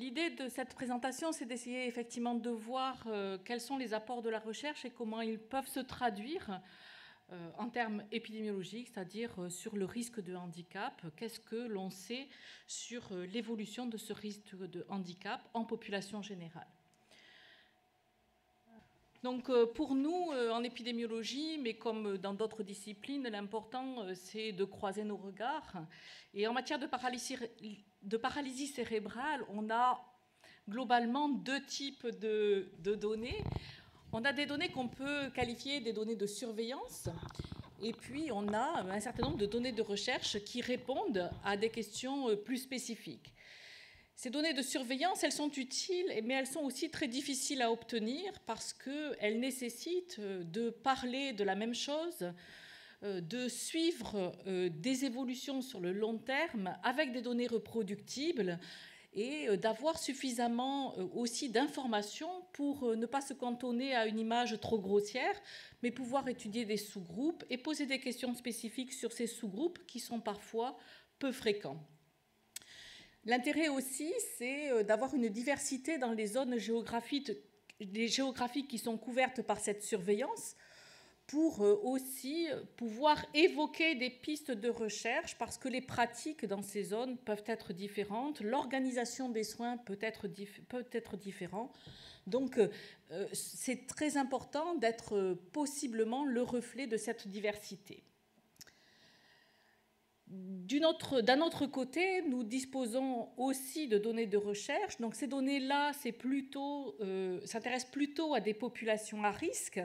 L'idée de cette présentation, c'est d'essayer effectivement de voir quels sont les apports de la recherche et comment ils peuvent se traduire en termes épidémiologiques, c'est-à-dire sur le risque de handicap. Qu'est-ce que l'on sait sur l'évolution de ce risque de handicap en population générale? Donc pour nous, en épidémiologie, mais comme dans d'autres disciplines, l'important, c'est de croiser nos regards. Et en matière de paralysie cérébrale, on a globalement deux types de données. On a des données qu'on peut qualifier des données de surveillance, et puis on a un certain nombre de données de recherche qui répondent à des questions plus spécifiques. Ces données de surveillance, elles sont utiles, mais elles sont aussi très difficiles à obtenir parce qu'elles nécessitent de parler de la même chose, de suivre des évolutions sur le long terme avec des données reproductibles et d'avoir suffisamment aussi d'informations pour ne pas se cantonner à une image trop grossière, mais pouvoir étudier des sous-groupes et poser des questions spécifiques sur ces sous-groupes qui sont parfois peu fréquents. L'intérêt aussi, c'est d'avoir une diversité dans les zones géographiques qui sont couvertes par cette surveillance pour aussi pouvoir évoquer des pistes de recherche parce que les pratiques dans ces zones peuvent être différentes, l'organisation des soins peut être différente. Donc, c'est très important d'être possiblement le reflet de cette diversité. D'un autre côté, nous disposons aussi de données de recherche. Donc ces données-là, s'intéressent plutôt à des populations à risque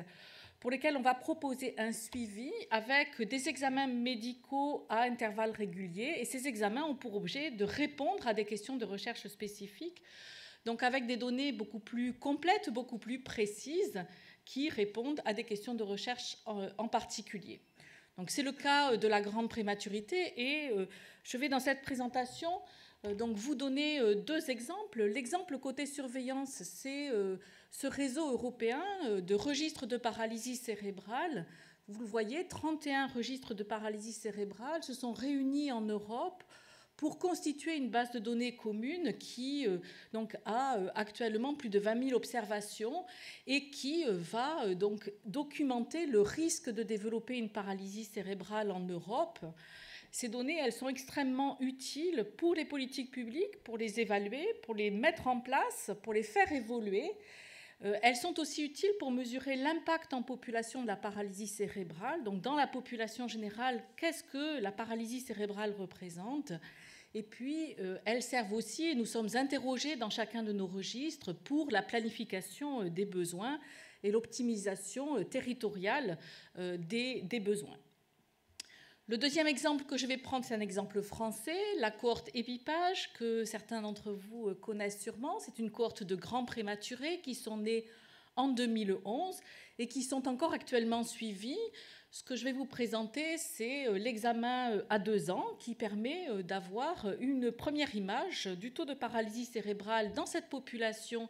pour lesquelles on va proposer un suivi avec des examens médicaux à intervalles réguliers. Et ces examens ont pour objet de répondre à des questions de recherche spécifiques, donc avec des données beaucoup plus complètes, beaucoup plus précises, qui répondent à des questions de recherche en particulier. Donc c'est le cas de la grande prématurité et je vais dans cette présentation donc vous donner deux exemples. L'exemple côté surveillance, c'est ce réseau européen de registres de paralysie cérébrale. Vous le voyez, 31 registres de paralysie cérébrale se sont réunis en Europe pour constituer une base de données commune qui donc, a actuellement plus de 20 000 observations et qui va donc documenter le risque de développer une paralysie cérébrale en Europe. Ces données, elles sont extrêmement utiles pour les politiques publiques, pour les évaluer, pour les mettre en place, pour les faire évoluer. Elles sont aussi utiles pour mesurer l'impact en population de la paralysie cérébrale. Donc, dans la population générale, qu'est-ce que la paralysie cérébrale représente ? Et puis, elles servent aussi, et nous sommes interrogés dans chacun de nos registres pour la planification des besoins et l'optimisation territoriale des besoins. Le deuxième exemple que je vais prendre, c'est un exemple français, la cohorte EPIPAGE, que certains d'entre vous connaissent sûrement. C'est une cohorte de grands prématurés qui sont nés en 2011 et qui sont encore actuellement suivis. Ce que je vais vous présenter, c'est l'examen à 2 ans qui permet d'avoir une première image du taux de paralysie cérébrale dans cette population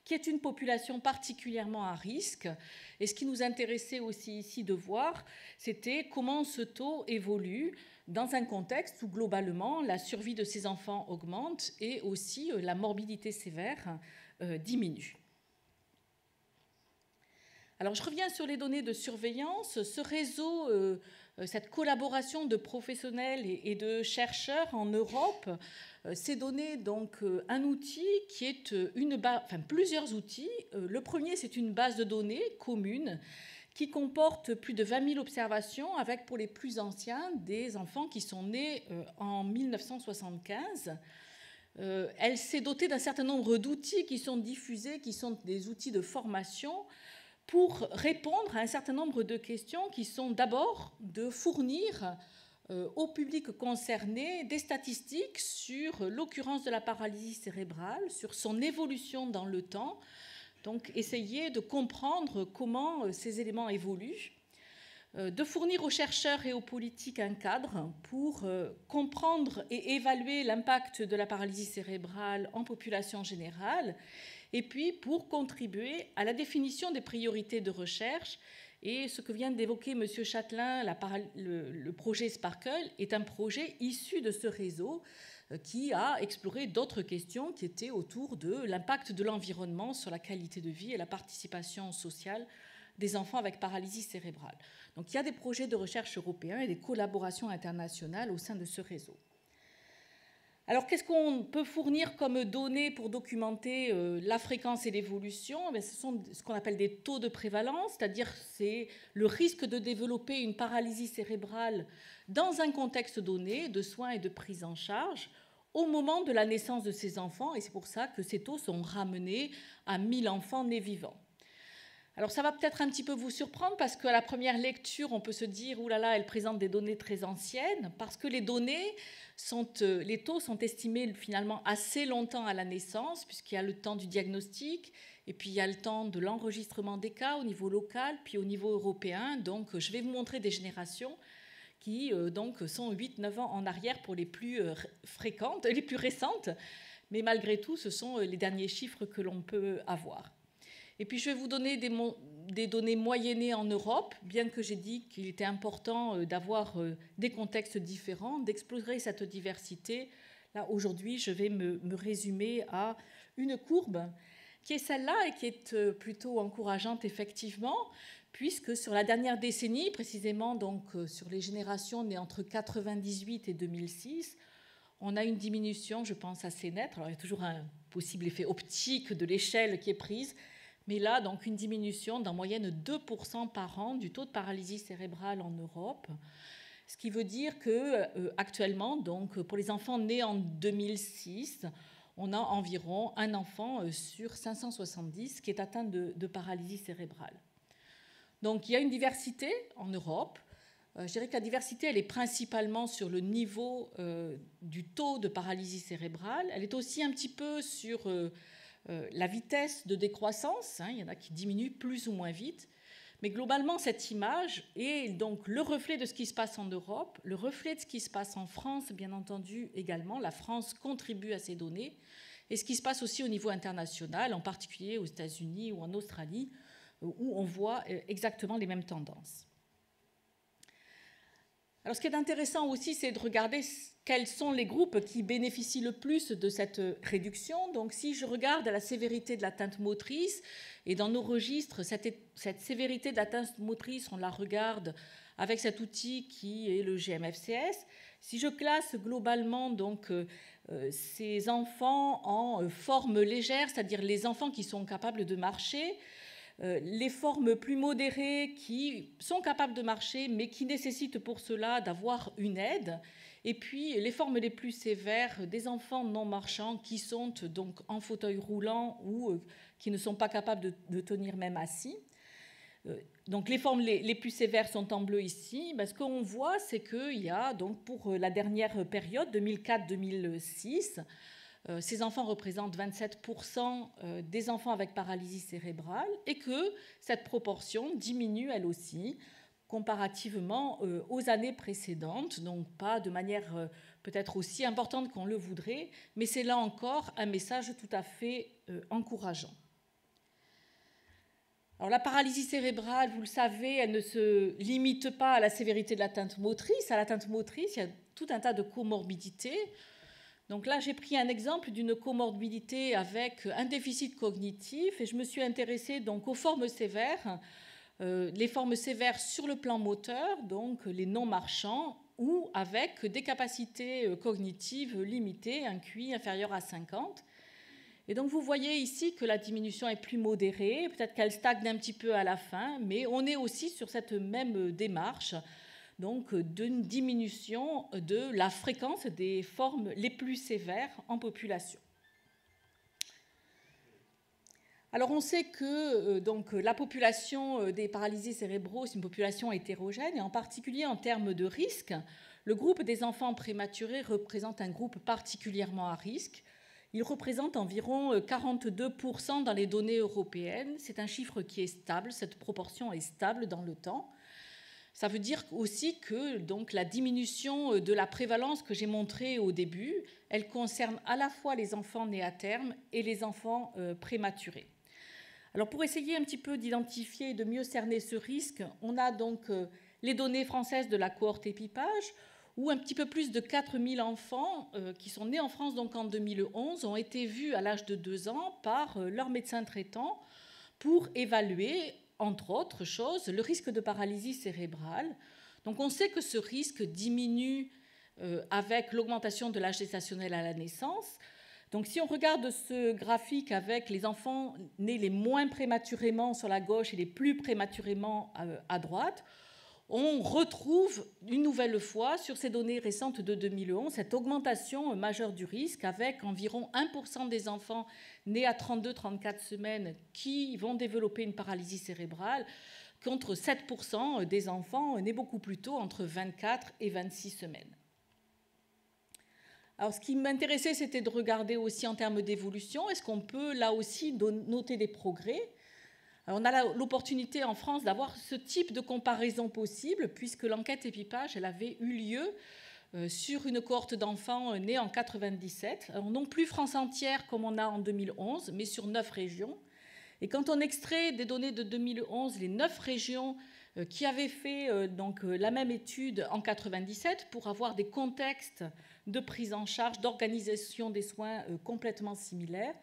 qui est une population particulièrement à risque. Et ce qui nous intéressait aussi ici de voir, c'était comment ce taux évolue dans un contexte où globalement la survie de ces enfants augmente et aussi la morbidité sévère diminue. Alors, je reviens sur les données de surveillance. Ce réseau, cette collaboration de professionnels et de chercheurs en Europe, s'est donné donc un outil qui est plusieurs outils. Le premier, c'est une base de données commune qui comporte plus de 20 000 observations avec, pour les plus anciens, des enfants qui sont nés en 1975. Elle s'est dotée d'un certain nombre d'outils qui sont diffusés, qui sont des outils de formation, pour répondre à un certain nombre de questions qui sont d'abord de fournir au public concerné des statistiques sur l'occurrence de la paralysie cérébrale, sur son évolution dans le temps, donc essayer de comprendre comment ces éléments évoluent, de fournir aux chercheurs et aux politiques un cadre pour comprendre et évaluer l'impact de la paralysie cérébrale en population générale, et puis pour contribuer à la définition des priorités de recherche Et ce que vient d'évoquer M. Châtelain, le projet Sparkle, est un projet issu de ce réseau qui a exploré d'autres questions qui étaient autour de l'impact de l'environnement sur la qualité de vie et la participation sociale des enfants avec paralysie cérébrale. Donc il y a des projets de recherche européens et des collaborations internationales au sein de ce réseau. Alors, qu'est-ce qu'on peut fournir comme données pour documenter la fréquence et l'évolution? Ce sont ce qu'on appelle des taux de prévalence, c'est-à-dire c'est le risque de développer une paralysie cérébrale dans un contexte donné de soins et de prise en charge au moment de la naissance de ces enfants, et c'est pour ça que ces taux sont ramenés à 1000 enfants nés vivants. Alors ça va peut-être un petit peu vous surprendre parce qu'à la première lecture, on peut se dire « Ouh là là, elle présente des données très anciennes » parce que les taux sont estimés finalement assez longtemps à la naissance puisqu'il y a le temps du diagnostic et puis il y a le temps de l'enregistrement des cas au niveau local puis au niveau européen. Donc je vais vous montrer des générations qui donc sont 8-9 ans en arrière pour les plus fréquentes, les plus récentes, mais malgré tout, ce sont les derniers chiffres que l'on peut avoir. Et puis, je vais vous donner des données moyennées en Europe, bien que j'ai dit qu'il était important d'avoir des contextes différents, d'explorer cette diversité. Là, aujourd'hui, je vais me résumer à une courbe qui est celle-là et qui est plutôt encourageante, effectivement, puisque sur la dernière décennie, précisément donc sur les générations nées entre 1998 et 2006, on a une diminution, je pense, assez nette. Alors, il y a toujours un possible effet optique de l'échelle qui est prise, mais là, donc, une diminution d'en moyenne 2% par an du taux de paralysie cérébrale en Europe, ce qui veut dire que actuellement, donc, pour les enfants nés en 2006, on a environ un enfant sur 570 qui est atteint de paralysie cérébrale. Donc, il y a une diversité en Europe. Je dirais que la diversité, elle est principalement sur le niveau du taux de paralysie cérébrale. Elle est aussi un petit peu sur la vitesse de décroissance, il y en a qui diminuent plus ou moins vite, mais globalement cette image est donc le reflet de ce qui se passe en Europe, le reflet de ce qui se passe en France, bien entendu également, la France contribue à ces données, et ce qui se passe aussi au niveau international, en particulier aux États-Unis ou en Australie, où on voit exactement les mêmes tendances. Alors, ce qui est intéressant aussi, c'est de regarder quels sont les groupes qui bénéficient le plus de cette réduction. Donc, si je regarde la sévérité de l'atteinte motrice, et dans nos registres, cette sévérité de l'atteinte motrice, on la regarde avec cet outil qui est le GMFCS. Si je classe globalement donc, ces enfants en forme légère, c'est-à-dire les enfants qui sont capables de marcher, les formes plus modérées qui sont capables de marcher mais qui nécessitent pour cela d'avoir une aide, et puis les formes les plus sévères des enfants non marchants qui sont donc en fauteuil roulant ou qui ne sont pas capables de tenir même assis. Donc les formes les plus sévères sont en bleu ici. Ce qu'on voit, c'est qu'il y a donc pour la dernière période, 2004-2006, ces enfants représentent 27% des enfants avec paralysie cérébrale et que cette proportion diminue elle aussi comparativement aux années précédentes, donc pas de manière peut-être aussi importante qu'on le voudrait, mais c'est là encore un message tout à fait encourageant. Alors, la paralysie cérébrale, vous le savez, elle ne se limite pas à la sévérité de l'atteinte motrice. À l'atteinte motrice, il y a tout un tas de comorbidités. Donc là, j'ai pris un exemple d'une comorbidité avec un déficit cognitif et je me suis intéressée donc aux formes sévères, les formes sévères sur le plan moteur, donc les non-marchants, ou avec des capacités cognitives limitées, un QI inférieur à 50. Et donc vous voyez ici que la diminution est plus modérée, peut-être qu'elle stagne un petit peu à la fin, mais on est aussi sur cette même démarche, donc d'une diminution de la fréquence des formes les plus sévères en population. Alors on sait que donc, la population des paralysés cérébraux, c'est une population hétérogène, et en particulier en termes de risque, le groupe des enfants prématurés représente un groupe particulièrement à risque. Il représente environ 42% dans les données européennes. C'est un chiffre qui est stable, cette proportion est stable dans le temps. Ça veut dire aussi que donc, la diminution de la prévalence que j'ai montrée au début, elle concerne à la fois les enfants nés à terme et les enfants prématurés. Alors pour essayer un petit peu d'identifier et de mieux cerner ce risque, on a donc les données françaises de la cohorte épipage, où un petit peu plus de 4000 enfants qui sont nés en France donc en 2011 ont été vus à l'âge de 2 ans par leur médecin traitant pour évaluer, entre autres choses, le risque de paralysie cérébrale. Donc on sait que ce risque diminue avec l'augmentation de l'âge gestationnel à la naissance. Donc si on regarde ce graphique avec les enfants nés les moins prématurément sur la gauche et les plus prématurément à droite, on retrouve une nouvelle fois sur ces données récentes de 2011 cette augmentation majeure du risque avec environ 1% des enfants nés à 32-34 semaines qui vont développer une paralysie cérébrale contre 7% des enfants nés beaucoup plus tôt entre 24 et 26 semaines. Alors, ce qui m'intéressait, c'était de regarder aussi en termes d'évolution. Est-ce qu'on peut, là aussi, noter des progrès? Alors, on a l'opportunité en France d'avoir ce type de comparaison possible, puisque l'enquête épipage, elle avait eu lieu sur une cohorte d'enfants nés en 97. Alors, non plus France entière comme on a en 2011, mais sur 9 régions. Et quand on extrait des données de 2011, les 9 régions qui avaient fait donc, la même étude en 97 pour avoir des contextes de prise en charge, d'organisation des soins complètement similaires,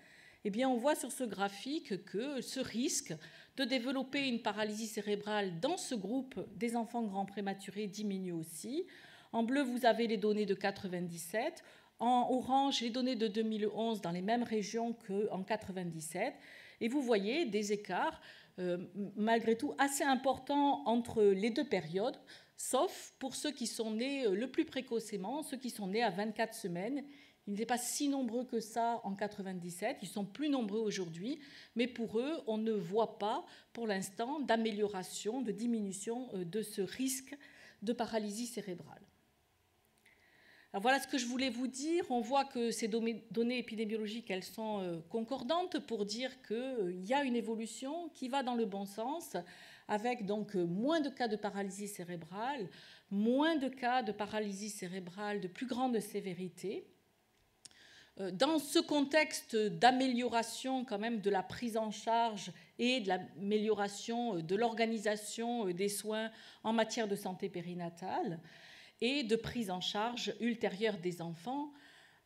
eh bien, on voit sur ce graphique que ce risque de développer une paralysie cérébrale dans ce groupe des enfants grands prématurés diminue aussi. En bleu, vous avez les données de 97. En orange, les données de 2011 dans les mêmes régions qu'en 97. Et vous voyez des écarts, malgré tout, assez importants entre les deux périodes, sauf pour ceux qui sont nés le plus précocement, ceux qui sont nés à 24 semaines. Ils n'étaient pas si nombreux que ça en 97, ils sont plus nombreux aujourd'hui, mais pour eux, on ne voit pas pour l'instant d'amélioration, de diminution de ce risque de paralysie cérébrale. Alors voilà ce que je voulais vous dire. On voit que ces données épidémiologiques, elles sont concordantes pour dire qu'il y a une évolution qui va dans le bon sens, avec donc moins de cas de paralysie cérébrale, moins de cas de paralysie cérébrale de plus grande sévérité. Dans ce contexte d'amélioration quand même de la prise en charge et de l'amélioration de l'organisation des soins en matière de santé périnatale, et de prise en charge ultérieure des enfants,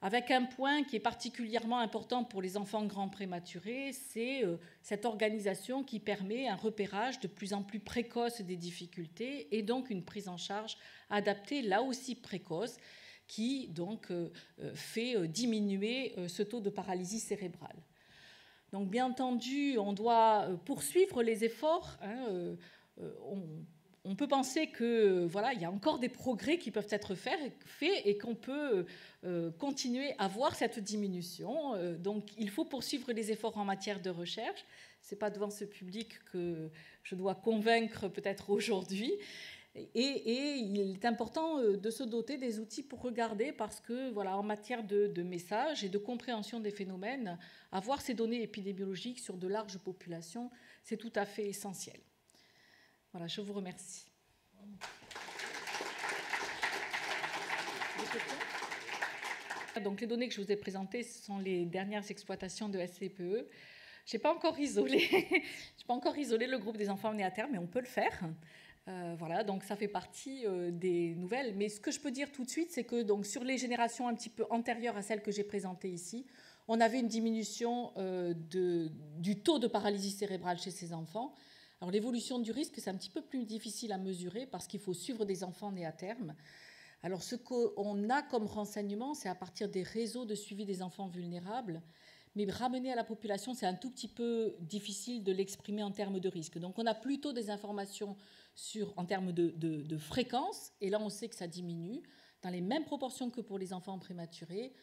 avec un point qui est particulièrement important pour les enfants grands prématurés, c'est cette organisation qui permet un repérage de plus en plus précoce des difficultés et donc une prise en charge adaptée, là aussi précoce, qui donc fait diminuer ce taux de paralysie cérébrale. Donc bien entendu, on doit poursuivre les efforts. On peut penser que voilà, il y a encore des progrès qui peuvent être faits et qu'on peut continuer à voir cette diminution. Donc, il faut poursuivre les efforts en matière de recherche. Ce n'est pas devant ce public que je dois convaincre peut-être aujourd'hui. Et il est important de se doter des outils pour regarder parce que voilà, en matière de messages et de compréhension des phénomènes, avoir ces données épidémiologiques sur de larges populations, c'est tout à fait essentiel. Voilà, je vous remercie. Donc, les données que je vous ai présentées, ce sont les dernières exploitations de SCPE. Je n'ai pas encore isolé le groupe des enfants nés à terme, mais on peut le faire. Voilà, donc ça fait partie des nouvelles. Mais ce que je peux dire tout de suite, c'est que donc, sur les générations un petit peu antérieures à celles que j'ai présentées ici, on avait une diminution du taux de paralysie cérébrale chez ces enfants. Alors l'évolution du risque, c'est un petit peu plus difficile à mesurer parce qu'il faut suivre des enfants nés à terme. Alors ce qu'on a comme renseignement, c'est à partir des réseaux de suivi des enfants vulnérables, mais ramener à la population, c'est un tout petit peu difficile de l'exprimer en termes de risque. Donc on a plutôt des informations en termes de fréquence, et là on sait que ça diminue, dans les mêmes proportions que pour les enfants prématurés.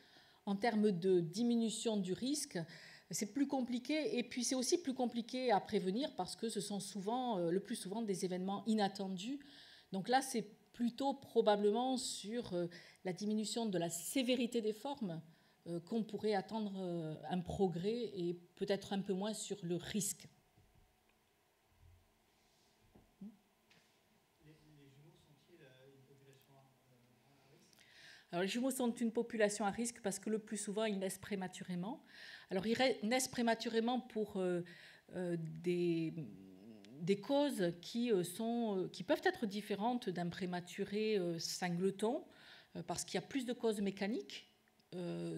En termes de diminution du risque, c'est plus compliqué, et puis c'est aussi plus compliqué à prévenir parce que ce sont le plus souvent des événements inattendus. Donc là, c'est plutôt probablement sur la diminution de la sévérité des formes qu'on pourrait attendre un progrès et peut-être un peu moins sur le risque. Alors, les jumeaux sont une population à risque parce que le plus souvent, ils naissent prématurément. Alors, ils naissent prématurément pour des causes qui peuvent être différentes d'un prématuré singleton, parce qu'il y a plus de causes mécaniques.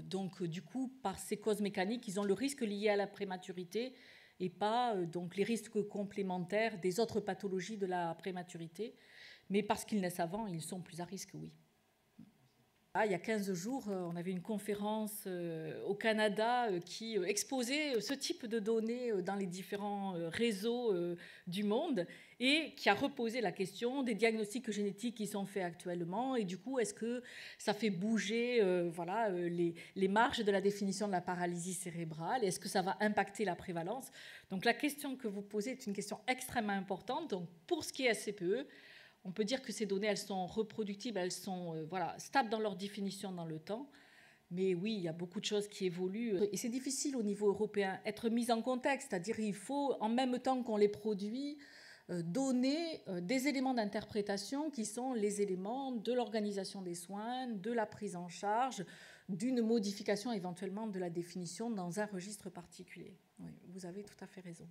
Donc, du coup, par ces causes mécaniques, ils ont le risque lié à la prématurité et pas donc les risques complémentaires des autres pathologies de la prématurité. Mais parce qu'ils naissent avant, ils sont plus à risque, oui. Il y a 15 jours, on avait une conférence au Canada qui exposait ce type de données dans les différents réseaux du monde et qui a reposé la question des diagnostics génétiques qui sont faits actuellement et du coup, est-ce que ça fait bouger les marges de la définition de la paralysie cérébrale? Est-ce que ça va impacter la prévalence? Donc la question que vous posez est une question extrêmement importante. Donc, pour ce qui est SCPE, on peut dire que ces données, elles sont reproductibles, elles sont stables dans leur définition dans le temps. Mais oui, il y a beaucoup de choses qui évoluent. Et c'est difficile au niveau européen, être mis en contexte. C'est-à-dire il faut, en même temps qu'on les produit, donner des éléments d'interprétation qui sont les éléments de l'organisation des soins, de la prise en charge, d'une modification éventuellement de la définition dans un registre particulier. Oui, vous avez tout à fait raison.